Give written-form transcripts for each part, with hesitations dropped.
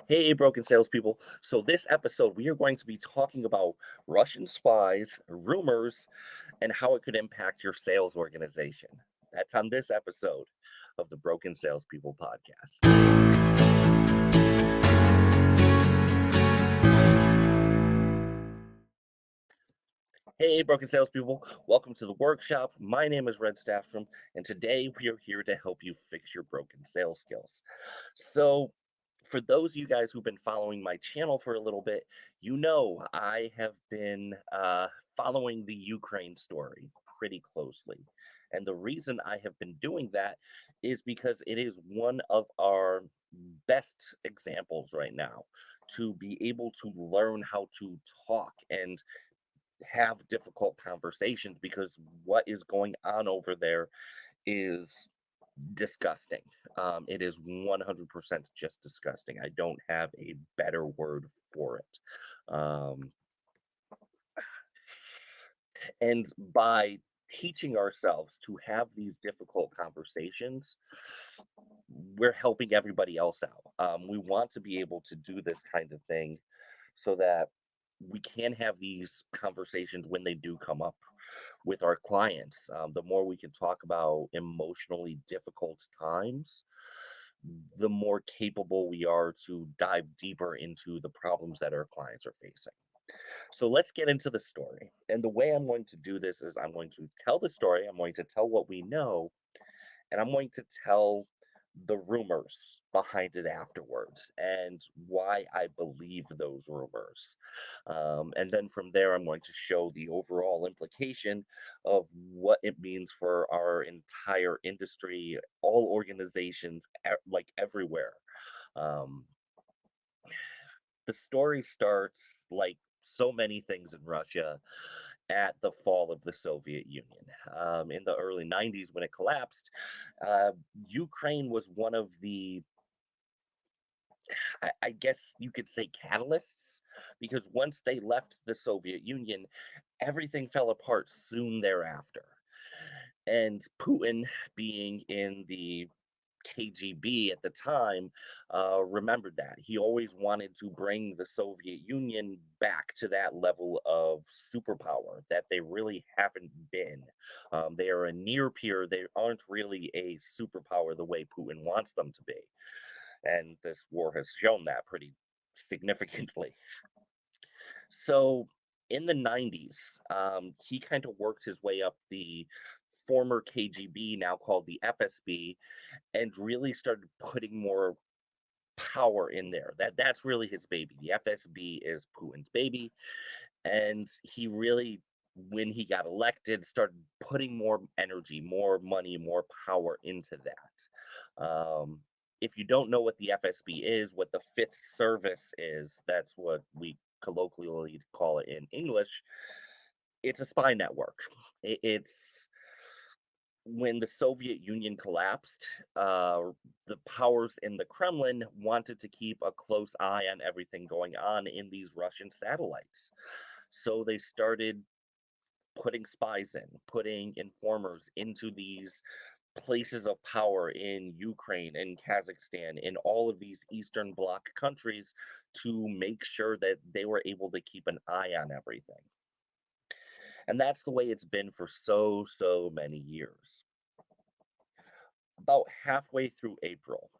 Hey, broken salespeople. So, this episode, we are going to be talking about Russian spies, rumors, and how it could impact your sales organization. That's on this episode of the Broken Salespeople podcast. Hey, broken salespeople. Welcome to the workshop. My name is Red Staffrom, and today we are here to help you fix your broken sales skills. So, for those of you guys who've been following my channel for a little bit, you know I have been following the Ukraine story pretty closely. And the reason I have been doing that is because it is one of our best examples right now to be able to learn how to talk and have difficult conversations because what is going on over there is disgusting. It is 100% just disgusting. I don't have a better word for it. And by teaching ourselves to have these difficult conversations, we're helping everybody else out. We want to be able to do this kind of thing so that we can have these conversations when they do come up with our clients. The more we can talk about emotionally difficult times, the more capable we are to dive deeper into the problems that our clients are facing. So let's get into the story. And the way I'm going to do this is I'm going to tell the story, I'm going to tell what we know, and I'm going to tell the rumors behind it afterwards and why I believe those rumors. And then from there, I'm going to show the overall implication of what it means for our entire industry, all organizations, like everywhere. Um, the story starts like so many things in Russia at the fall of the Soviet Union. In the early 90s, when it collapsed, uh, Ukraine was one of the, I guess you could say, catalysts, because once they left the Soviet Union, everything fell apart soon thereafter. And Putin, being in the KGB at the time, remembered that. He always wanted to bring the Soviet Union back to that level of superpower that they really haven't been. They are a near peer, they aren't really a superpower the way Putin wants them to be. And this war has shown that pretty significantly. So in the 90s, he kind of worked his way up the former KGB, now called the FSB, and really started putting more power in there. That's really his baby. The FSB is Putin's baby, and he really, when he got elected, started putting more energy, more money, more power into that. If you don't know what the FSB is, what the Fifth Service is, that's what we colloquially call it in English. It's a spy network. It's when the Soviet Union collapsed, the powers in the Kremlin wanted to keep a close eye on everything going on in these Russian satellites. So they started putting spies in, putting informers into these places of power in Ukraine and Kazakhstan, in all of these Eastern Bloc countries to make sure that they were able to keep an eye on everything. And that's the way it's been for so many years. About halfway through April,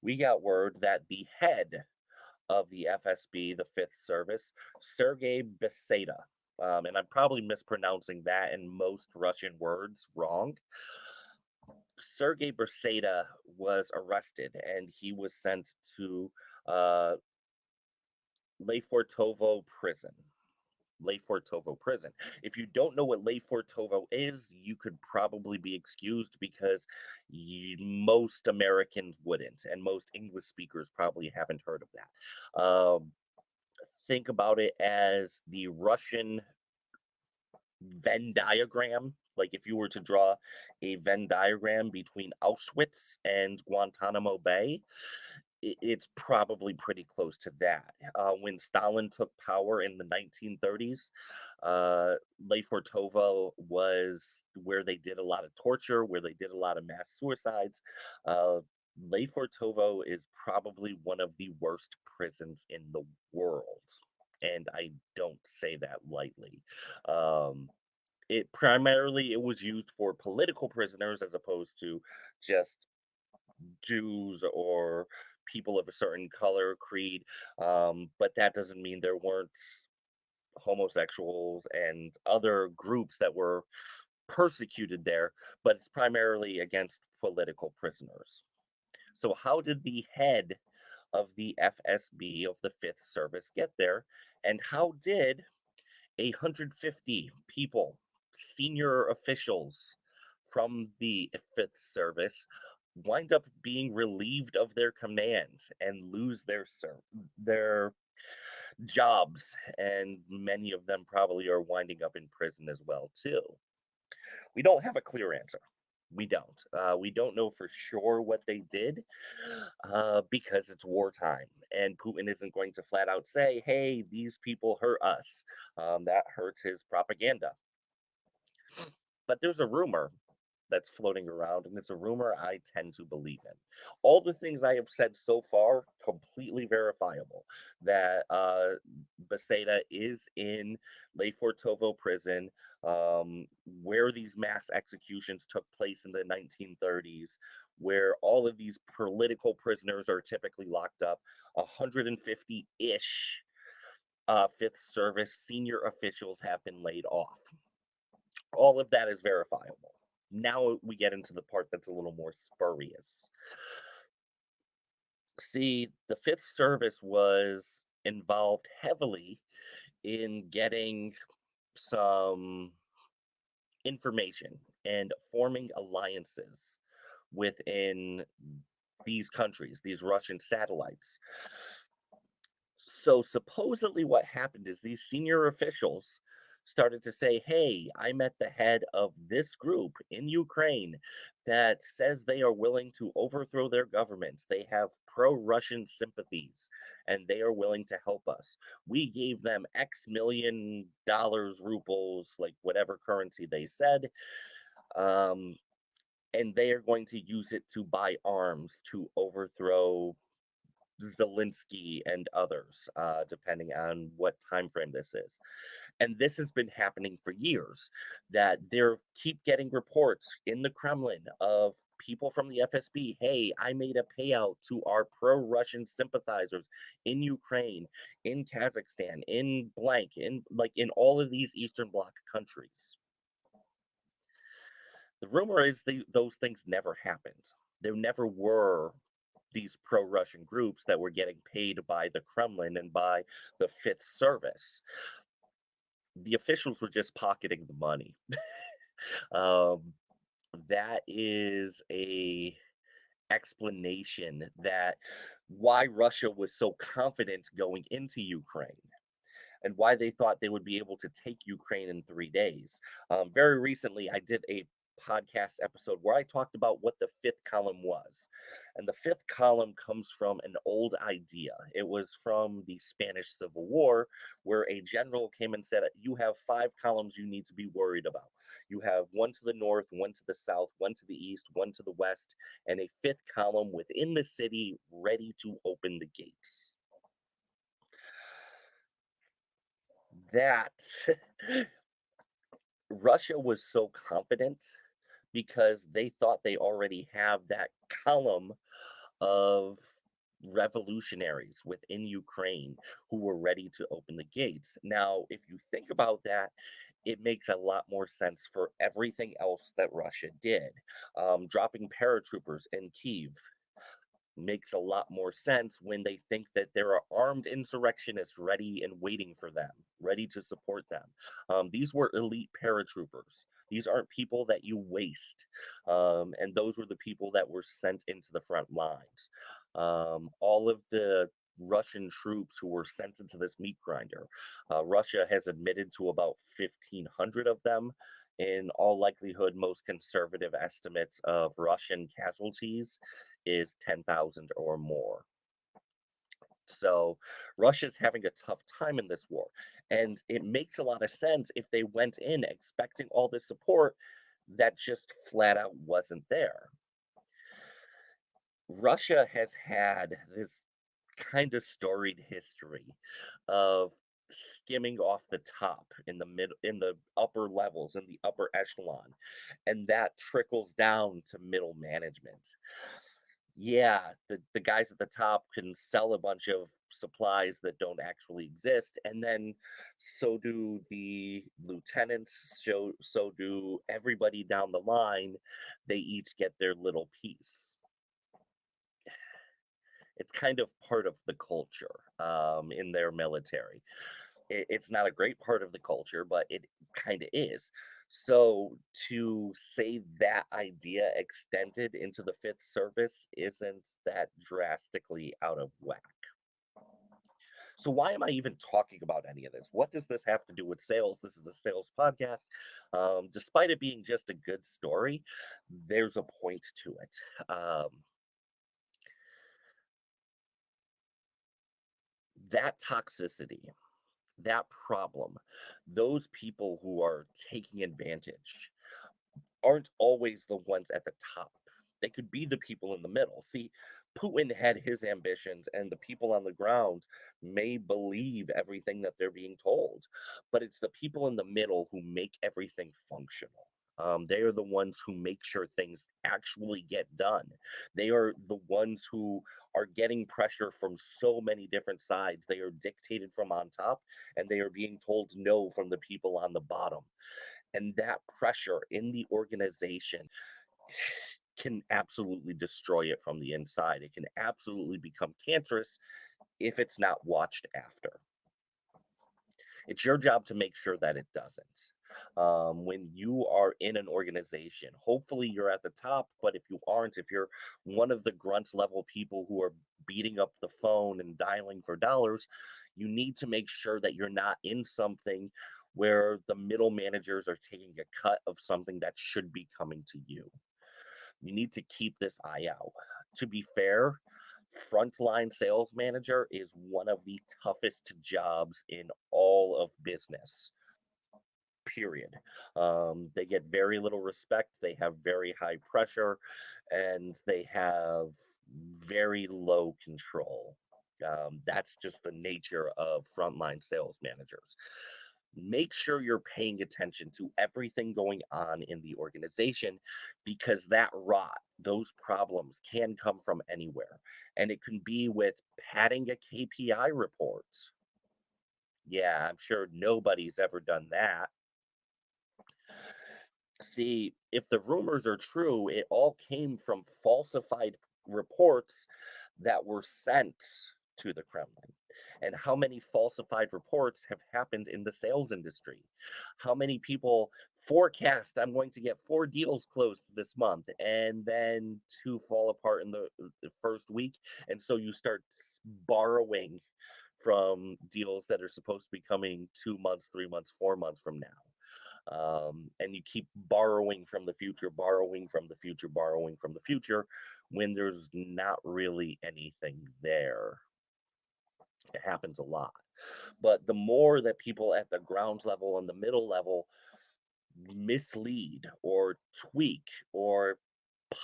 we got word that the head of the FSB, the Fifth Service, Sergei Beseda, and I'm probably mispronouncing that and most Russian words wrong. Sergei Beseda was arrested and he was sent to uh, Lefortovo prison. Lefortovo prison. If you don't know what Lefortovo is, you could probably be excused because most Americans wouldn't, and most English speakers probably haven't heard of that. Think about it as the Russian Venn diagram. Like if you were to draw a Venn diagram between Auschwitz and Guantanamo Bay, it's probably pretty close to that. When Stalin took power in the 1930s, Lefortovo was where they did a lot of torture, where they did a lot of mass suicides. Uh, Lefortovo is probably one of the worst prisons in the world, and I don't say that lightly. Um, it was used for political prisoners as opposed to just Jews or people of a certain color, creed. But that doesn't mean there weren't homosexuals and other groups that were persecuted there, but it's primarily against political prisoners. So, how did the head of the FSB of the Fifth Service get there? And how did 150 people, senior officials from the Fifth Service, wind up being relieved of their commands and lose their jobs? And many of them probably are winding up in prison as well too. We don't have a clear answer. We don't. We don't know for sure what they did because it's wartime, and Putin isn't going to flat out say, "Hey, these people hurt us." That hurts his propaganda. But there's a rumor that's floating around, and it's a rumor I tend to believe in. All the things I have said so far, completely verifiable. That Beseda is in Lefortovo prison, where these mass executions took place in the 1930s, where all of these political prisoners are typically locked up. 150 ish Fifth Service senior officials have been laid off. All of that is verifiable. Now we get into the part that's a little more spurious. See, the Fifth Service was involved heavily in getting some information and forming alliances within these countries, these Russian satellites. So supposedly what happened is these senior officials started to say, "Hey, I met the head of this group in Ukraine that says they are willing to overthrow their governments. They have pro-Russian sympathies and they are willing to help us. We gave them X million dollars, rubles, like whatever currency they said, um, and they are going to use it to buy arms to overthrow Zelensky and others, depending on what time frame this is." And this has been happening for years. That they're keep getting reports in the Kremlin of people from the FSB. "Hey, I made a payout to our pro-Russian sympathizers in Ukraine, in Kazakhstan, in blank, in all of these Eastern Bloc countries." The rumor is those things never happened. There never were these pro-Russian groups that were getting paid by the Kremlin and by the Fifth Service. The officials were just pocketing the money. Um, that is a explanation that why Russia was so confident going into Ukraine and why they thought they would be able to take Ukraine in 3 days. Very recently, I did a podcast episode where I talked about what the fifth column was. And the fifth column comes from an old idea. It was from the Spanish Civil War, where a general came and said, "You have five columns you need to be worried about. You have one to the north, one to the south, one to the east, one to the west, and a fifth column within the city ready to open the gates." That Russia was so confident because they thought they already have that column of revolutionaries within Ukraine who were ready to open the gates. Now, if you think about that, it makes a lot more sense for everything else that Russia did. Dropping paratroopers in Kiev makes a lot more sense when they think that there are armed insurrectionists ready and waiting for them, ready to support them. These were elite paratroopers. These aren't people that you waste. And those were the people that were sent into the front lines. All of the Russian troops who were sent into this meat grinder, Russia has admitted to about 1,500 of them. In all likelihood, most conservative estimates of Russian casualties is 10,000 or more. So Russia's having a tough time in this war. And it makes a lot of sense if they went in expecting all this support that just flat out wasn't there. Russia has had this kind of storied history of skimming off the top in the upper levels, in the upper echelon, and that trickles down to middle management. Yeah, the guys at the top can sell a bunch of supplies that don't actually exist, and then so do the lieutenants, so do everybody down the line. They each get their little piece. It's kind of part of the culture in their military. It's not a great part of the culture, but it kind of is. So to say that idea extended into the fifth service isn't that drastically out of whack. So why am I even talking about any of this? What does this have to do with sales? This is a sales podcast. Despite it being just a good story, there's a point to it. That toxicity, that problem, those people who are taking advantage aren't always the ones at the top. They could be the people in the middle. See, Putin had his ambitions, and the people on the ground may believe everything that they're being told, but it's the people in the middle who make everything functional. They are the ones who make sure things actually get done. They are the ones who are getting pressure from so many different sides. They are dictated from on top, and they are being told no from the people on the bottom. And that pressure in the organization can absolutely destroy it from the inside. It can absolutely become cancerous if it's not watched after. It's your job to make sure that it doesn't. When you are in an organization, hopefully you're at the top, but if you aren't, if you're one of the grunts level people who are beating up the phone and dialing for dollars, you need to make sure that you're not in something where the middle managers are taking a cut of something that should be coming to you. You need to keep this eye out. To be fair, frontline sales manager is one of the toughest jobs in all of business, period. They get very little respect, they have very high pressure, and they have very low control. That's just the nature of frontline sales managers. Make sure you're paying attention to everything going on in the organization because that rot, those problems can come from anywhere. And it can be with padding a KPI report. Yeah, I'm sure nobody's ever done that. See, if the rumors are true, it all came from falsified reports that were sent to the Kremlin. And how many falsified reports have happened in the sales industry? How many people forecast I'm going to get 4 deals closed this month and then two fall apart in the first week? And so you start borrowing from deals that are supposed to be coming 2 months, 3 months, 4 months from now, and you keep borrowing from the future, borrowing from the future, borrowing from the future when there's not really anything there. It happens a lot. But the more that people at the grounds level and the middle level mislead or tweak or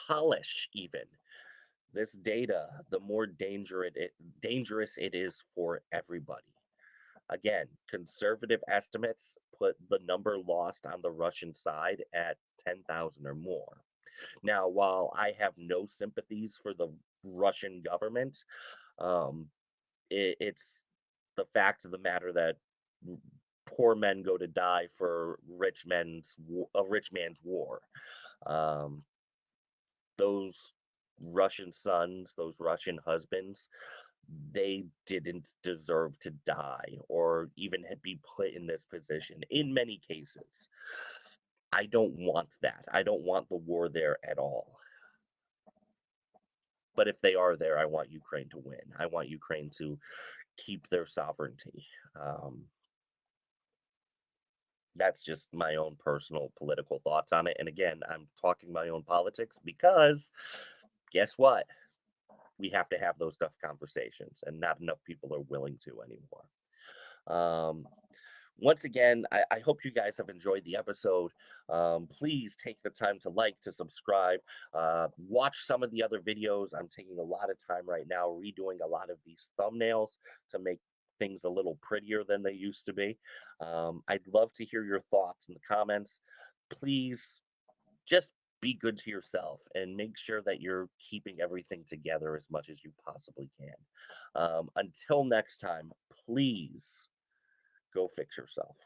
polish even this data, the more dangerous it is for everybody. Again, conservative estimates put the number lost on the Russian side at 10,000 or more. Now, while I have no sympathies for the Russian government, um, it's the fact of the matter that poor men go to die for a rich man's war. Um, those Russian sons, those Russian husbands, they didn't deserve to die or even be put in this position in many cases. I don't want that. I don't want the war there at all. But if they are there, I want Ukraine to win. I want Ukraine to keep their sovereignty. Um, that's just my own personal political thoughts on it. And again, I'm talking my own politics because guess what? We have to have those tough conversations, and not enough people are willing to anymore. Um, Once again, I hope you guys have enjoyed the episode. Please take the time to like, to subscribe, watch some of the other videos. I'm taking a lot of time right now redoing a lot of these thumbnails to make things a little prettier than they used to be. I'd love to hear your thoughts in the comments. Please just be good to yourself and make sure that you're keeping everything together as much as you possibly can. Until next time, please go fix yourself.